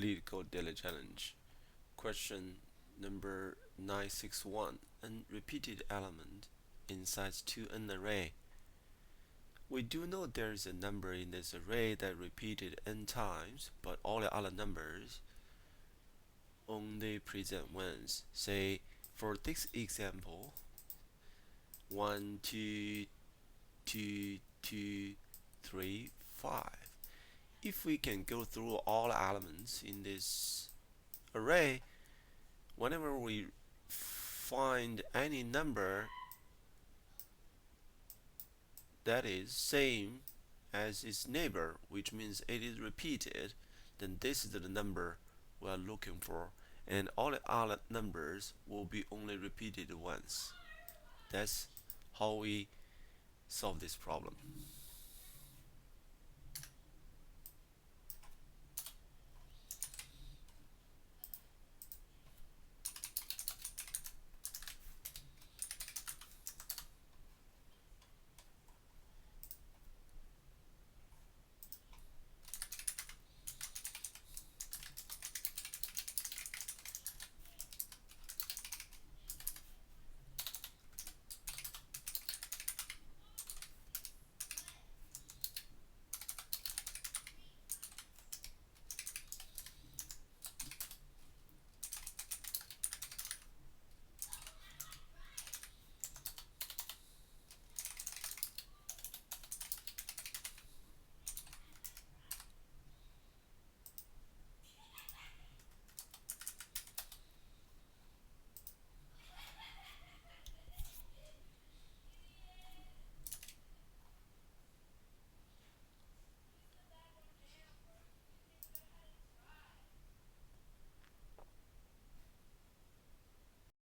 Leetcode Daily Challenge. Question number 961. An repeated element inside an array. We do know there is a number in this array that repeated n times, but all the other numbers only present once. Say, for this example, 1, 2, 2, 2, 3, 5. If we can go through all the elements in this array, whenever we find any number that is same as its neighbor, which means it is repeated, then this is the number we are looking for, and all the other numbers will be only repeated once. That's how we solve this problem.